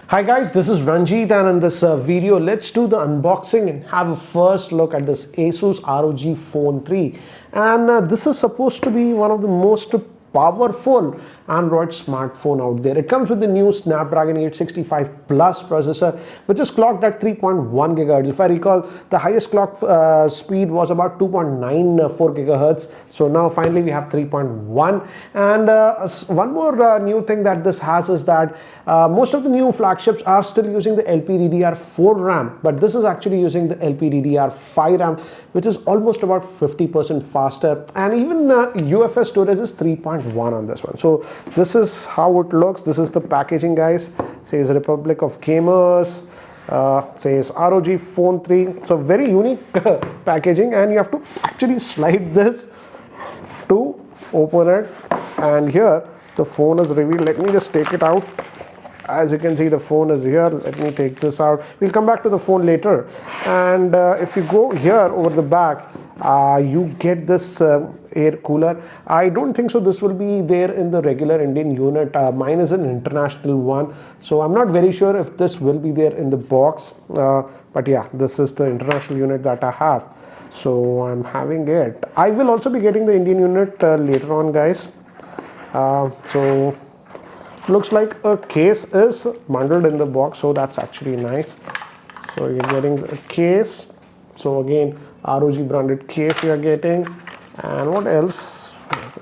Hi guys, this is Ranjit, and in this video let's do the unboxing and have a first look at this Asus ROG Phone 3. And this is supposed to be one of the most powerful Android smartphone out there. It comes with the new Snapdragon 865 Plus processor, which is clocked at 3.1 GHz. If I recall, the highest clock speed was about 2.94 GHz. So now finally we have 3.1. And one more new thing that this has is that most of the new flagships are still using the LPDDR4 RAM, but this is actually using the LPDDR5 RAM, which is almost about 50% faster. And even the UFS storage is 3.1 on this one. So this is how it looks. This is the packaging, guys. Says Republic of Gamers, says ROG Phone 3. So very unique packaging, and you have to actually slide this to open it. And here the phone is revealed. Let me just take it out. As you can see, the phone is here. Let me take this out. We'll come back to the phone later. And if you go here over the back, you get this air cooler. I don't think so this will be there in the regular Indian unit. Mine is an international one, so I'm not very sure if this will be there in the box. But yeah, this is the international unit that I have, so I'm having it. I will also be getting the Indian unit later on, guys. So looks like a case is bundled in the box, so that's actually nice. So you're getting a case. So again, ROG branded case you're getting. And what else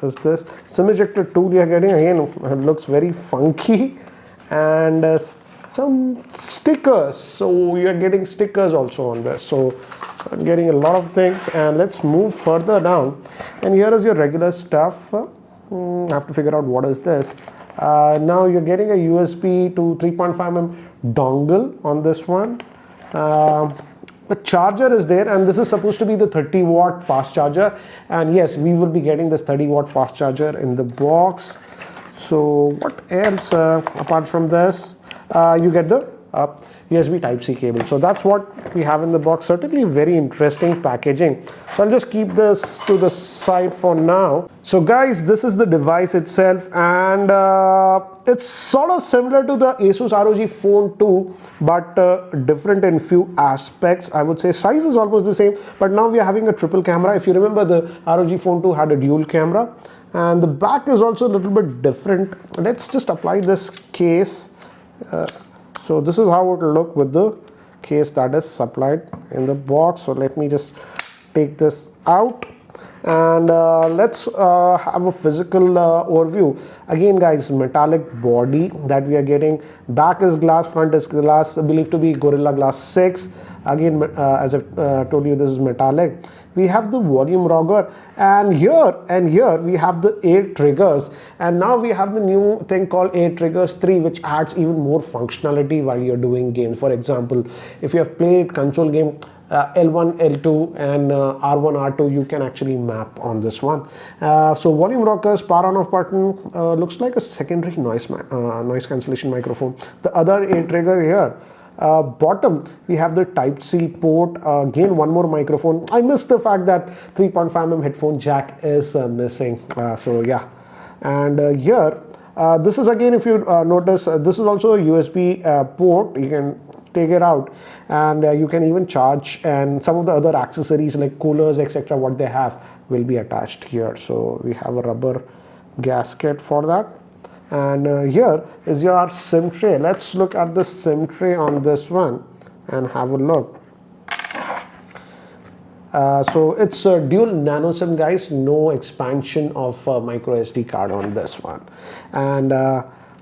is this? SIM ejector tool you're getting. Again, it looks very funky. And some stickers. So you're getting stickers also on this. So I'm getting a lot of things. And let's move further down. And here is your regular stuff. I have to figure out what is this. Now you're getting a USB to 3.5mm dongle on this one. The charger is there, and this is supposed to be the 30-watt fast charger. And yes, we will be getting this 30-watt fast charger in the box. So what else apart from this? You get the USB Type-C cable. So that's what we have in the box. Certainly very interesting packaging. So I'll just keep this to the side for now. So guys, this is the device itself, and it's sort of similar to the Asus ROG Phone 2, but different in few aspects. I would say size is almost the same, but now we are having a triple camera. If you remember, the ROG Phone 2 had a dual camera, and the back is also a little bit different. Let's just apply this case. So this is how it will look with the case that is supplied in the box. So let me just take this out, and let's have a physical overview. Again, guys, metallic body that we are getting. Back is glass, front is glass, believed to be Gorilla Glass 6. Again, as I told you, this is metallic. We have the volume rocker, and here we have the 8 triggers, and now we have the new thing called 8 triggers 3, which adds even more functionality while you're doing games. For example, if you have played console game L1, L2 and R1, R2, you can actually map on this one. So volume rockers, power on off button, looks like a secondary noise cancellation microphone. The other 8 trigger here. Bottom we have the Type-C port. Again, one more microphone. I missed the fact that 3.5mm headphone jack is missing. So yeah, and here this is, again, if you notice, this is also a USB port. You can take it out, and you can even charge, and some of the other accessories like coolers, etc., what they have will be attached here. So we have a rubber gasket for that. And here is your SIM tray. Let's look at the SIM tray on this one and have a look. So it's a dual nano SIM, guys. No expansion of micro SD card on this one. And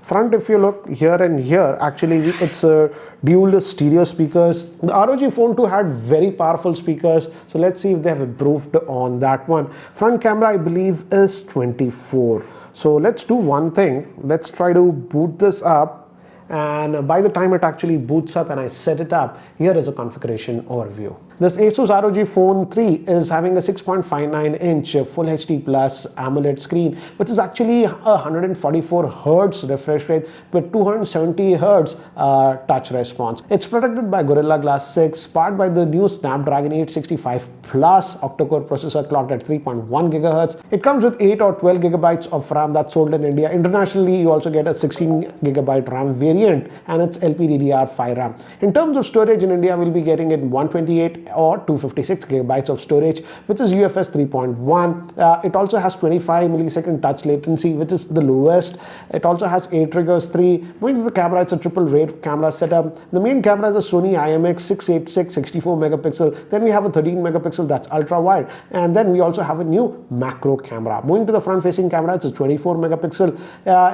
front, if you look here and here, actually it's a dual stereo speakers. The ROG Phone 2 had very powerful speakers, so let's see if they have improved on that one. Front camera, I believe, is 24. So let's do one thing. Let's try to boot this up, and by the time it actually boots up and I set it up, here is a configuration overview. This Asus ROG Phone 3 is having a 6.59-inch Full HD Plus AMOLED screen, which is actually a 144 Hz refresh rate with 270 Hz touch response. It's protected by Gorilla Glass 6, powered by the new Snapdragon 865 Plus octa-core processor clocked at 3.1 GHz. It comes with 8 or 12 gigabytes of RAM that's sold in India. Internationally, you also get a 16 gigabyte RAM variant, and it's LPDDR5 RAM. In terms of storage in India, we'll be getting it 128 or 256 gigabytes of storage, which is UFS 3.1. It also has 25 millisecond touch latency, which is the lowest. It also has 8 triggers, 3. Moving to the camera, it's a triple rate camera setup. The main camera is a Sony IMX686 64 megapixel. Then we have a 13 megapixel that's ultra wide, and then we also have a new macro camera. Moving to the front facing camera, it's a 24 megapixel.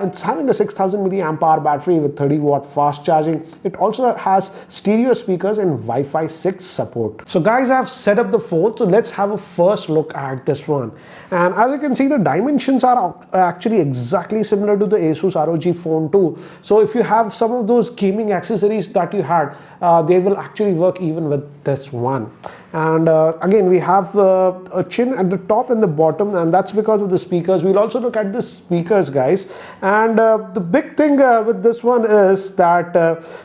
It's having a 6000 milliamp hour battery with 30 watt fast charging. It also has stereo speakers and Wi-Fi 6 support. So guys, I've set up the phone, so let's have a first look at this one. And as you can see, the dimensions are actually exactly similar to the Asus ROG Phone 2. So if you have some of those gaming accessories that you had, they will actually work even with this one. And again, we have a chin at the top and the bottom, and that's because of the speakers. We'll also look at the speakers, guys. And the big thing with this one is that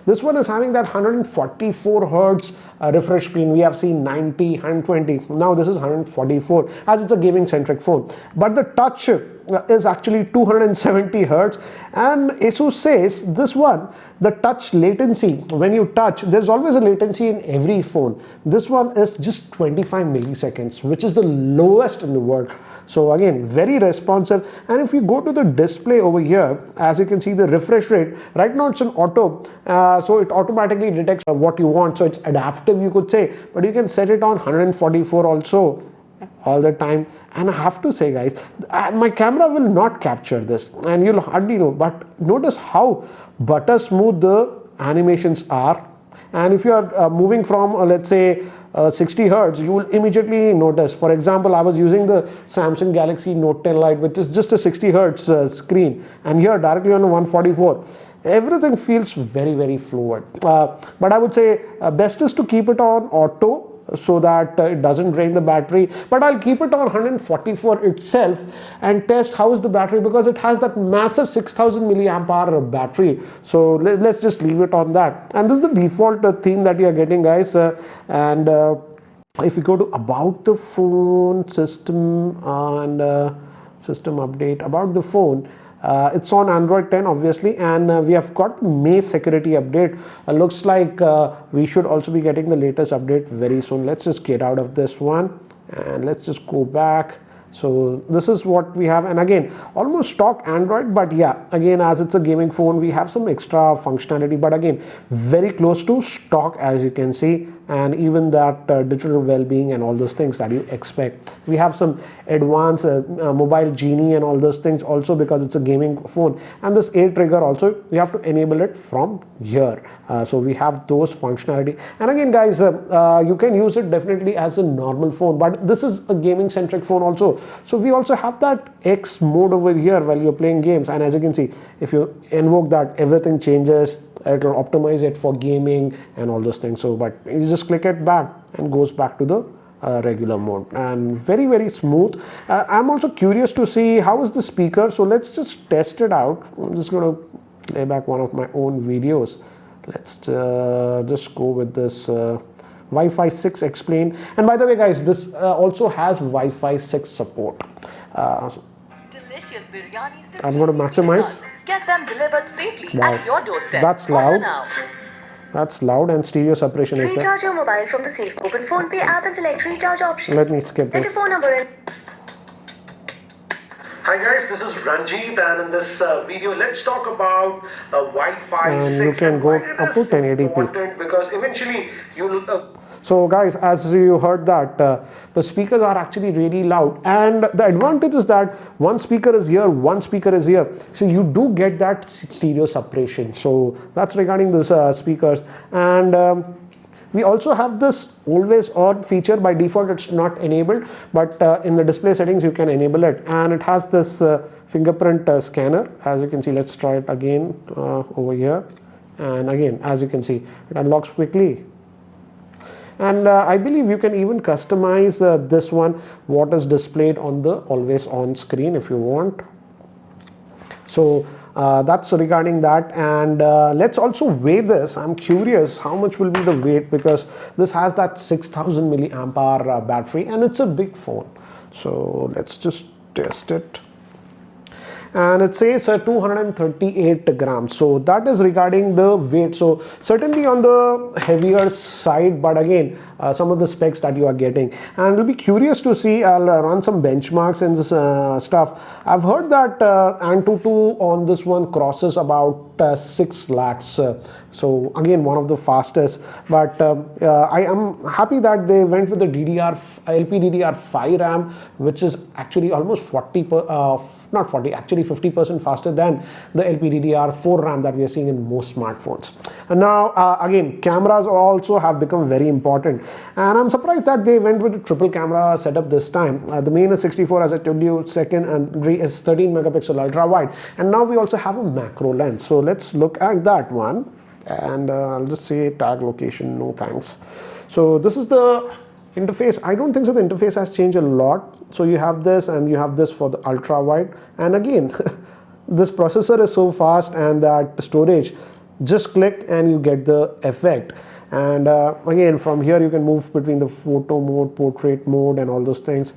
this one is having that 144 Hz refresh screen. We have seen 90, 120. Now this is 144, as it's a gaming centric phone. But the touch is actually 270 Hz, and Asus says this one, the touch latency, when you touch, there's always a latency in every phone. This one is just 25 milliseconds, which is the lowest in the world. So again, very responsive. And if you go to the display over here, as you can see, the refresh rate, right now it's an auto, so it automatically detects what you want. So it's adaptive, you could say, but you can set it on 144 also all the time. And I have to say, guys, my camera will not capture this, and you'll hardly know, but notice how butter smooth the animations are. And if you are moving from let's say 60 Hz, you will immediately notice. For example, I was using the Samsung Galaxy Note 10 Lite, which is just a 60 Hz screen, and here directly on a 144, everything feels very, very fluid. But I would say best is to keep it on auto, so that it doesn't drain the battery. But I'll keep it on 144 itself and test how is the battery, because it has that massive 6000 milliamp hour battery. So let's just leave it on that. And this is the default theme that you are getting, guys. If you go to about the phone, system, and system update, about the phone, it's on Android 10 obviously, and we have got the May security update. Looks like we should also be getting the latest update very soon. Let's just get out of this one and let's just go back. So this is what we have, and again, almost stock Android, but yeah, again, as it's a gaming phone, we have some extra functionality, but again, very close to stock, as you can see. And even that digital well-being and all those things that you expect. We have some advanced mobile genie and all those things also, because it's a gaming phone. And this A trigger also, you have to enable it from here. So we have those functionality. And again, guys, you can use it definitely as a normal phone, but this is a gaming centric phone also. So we also have that X mode over here while you're playing games. And as you can see, if you invoke that, everything changes. It will optimize it for gaming and all those things. So, but you just click it back and goes back to the regular mode, and very, very smooth. I'm also curious to see how is the speaker. So let's just test it out. I'm just going to play back one of my own videos. Let's just go with this Wi-Fi 6 explained. And by the way, guys, this also has Wi-Fi 6 support. Delicious biryanis. I'm going to maximize. Get them delivered safely at your doorstep. That's loud. That's loud, and stereo separation is there. Recharge your mobile from the safe Open Phone Pay app and select recharge option. Let me skip Enter this. phone number in. Hi guys, this is Ranjit, and in this video, let's talk about Wi-Fi 6. And you can go up to 1080p. Because eventually you'll. So guys, as you heard that, the speakers are actually really loud, and the advantage is that one speaker is here, one speaker is here. So you do get that stereo separation. So that's regarding this speakers. And we also have this always on feature. By default, it's not enabled, but in the display settings, you can enable it. And it has this fingerprint scanner. As you can see, let's try it again over here. And again, as you can see, it unlocks quickly. And I believe you can even customize this one, what is displayed on the always on screen if you want. So that's regarding that. And let's also weigh this. I'm curious how much will be the weight, because this has that 6000 milliamp hour battery and it's a big phone. So let's just test it. And it says 238 grams. So that is regarding the weight. So certainly on the heavier side, but again, some of the specs that you are getting. And we'll be curious to see. I'll run some benchmarks and this stuff. I've heard that Antutu on this one crosses about 6 lakhs. So again, one of the fastest. But I am happy that they went with the LPDDR5 RAM, which is actually almost 50% faster than the LPDDR4 RAM that we are seeing in most smartphones. And now again, cameras also have become very important, and I'm surprised that they went with a triple camera setup this time. The main is 64, as I told you, second and is 13 megapixel ultra wide, and now we also have a macro lens. So let's look at that one, and I'll just say tag location, no thanks. So this is the interface. I don't think so the interface has changed a lot. So you have this and you have this for the ultra wide, and again this processor is so fast, and that storage, just click and you get the effect. And again, from here you can move between the photo mode, portrait mode, and all those things.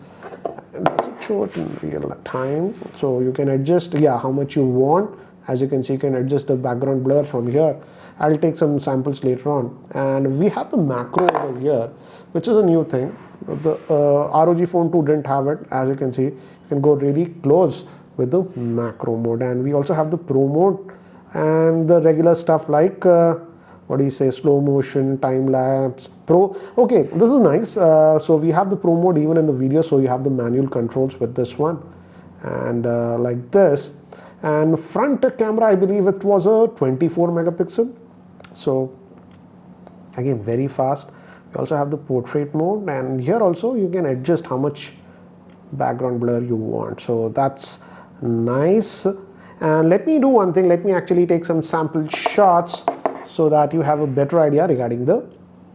And does it show it in real time? So you can adjust how much you want. As you can see, you can adjust the background blur from here. I'll take some samples later on. And we have the macro over here, which is a new thing. The ROG Phone 2 didn't have it. As you can see, you can go really close with the macro mode. And we also have the pro mode and the regular stuff like slow motion, time lapse, pro. Okay, this is nice. So we have the pro mode even in the video, so you have the manual controls with this one, and like this. And front camera, I believe it was a 24 megapixel. So again, very fast. We also have the portrait mode, and here also you can adjust how much background blur you want. So that's nice. And let me do one thing. Let me actually take some sample shots so that you have a better idea regarding the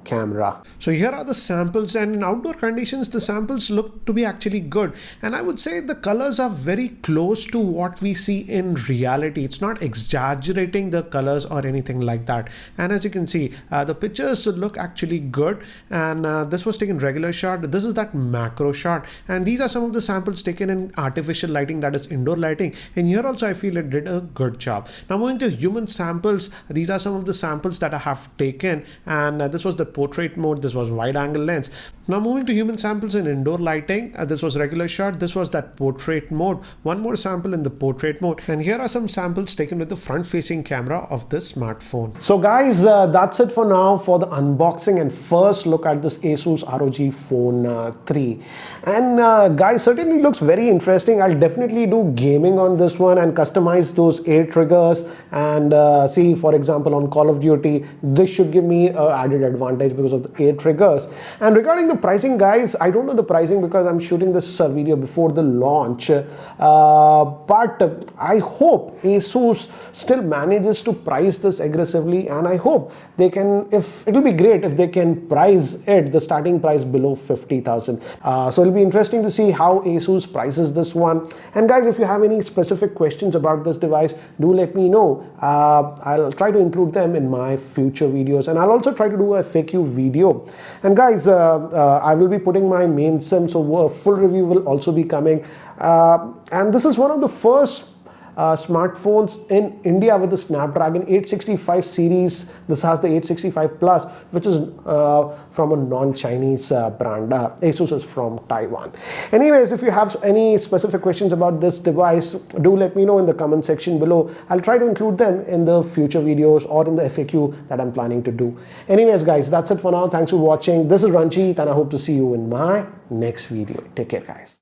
camera. So here are the samples, and in outdoor conditions the samples look to be actually good, and I would say the colors are very close to what we see in reality. It's not exaggerating the colors or anything like that. And as you can see, the pictures look actually good, and this was taken regular shot, this is that macro shot, and these are some of the samples taken in artificial lighting, that is indoor lighting. And here also I feel it did a good job. Now moving to human samples, these are some of the samples that I have taken, and this was the portrait mode, this was wide angle lens. Now moving to human samples in indoor lighting, this was regular shot, this was that portrait mode, one more sample in the portrait mode, and here are some samples taken with the front facing camera of this smartphone. So guys, that's it for now for the unboxing and first look at this Asus ROG Phone 3. And guys, certainly looks very interesting. I'll definitely do gaming on this one and customize those 8 triggers, and see, for example, on Call of Duty, this should give me added advantage because of the 8 triggers. And regarding the pricing, guys, I don't know the pricing because I'm shooting this video before the launch, but I hope Asus still manages to price this aggressively, and I hope they can, if it'll be great if they can price it, the starting price below 50,000. So it'll be interesting to see how Asus prices this one. And guys, if you have any specific questions about this device, do let me know. I'll try to include them in my future videos, and I'll also try to do a FAQ video. And guys, I will be putting my main sim, so a full review will also be coming. And this is one of the first smartphones in India with the Snapdragon 865 series. This has the 865 Plus, which is from a non-Chinese brand. Asus is from Taiwan. Anyways, if you have any specific questions about this device, do let me know in the comment section below. I'll try to include them in the future videos or in the FAQ that I'm planning to do. Anyways, guys, that's it for now. Thanks for watching. This is Ranjit, and I hope to see you in my next video. Take care, guys.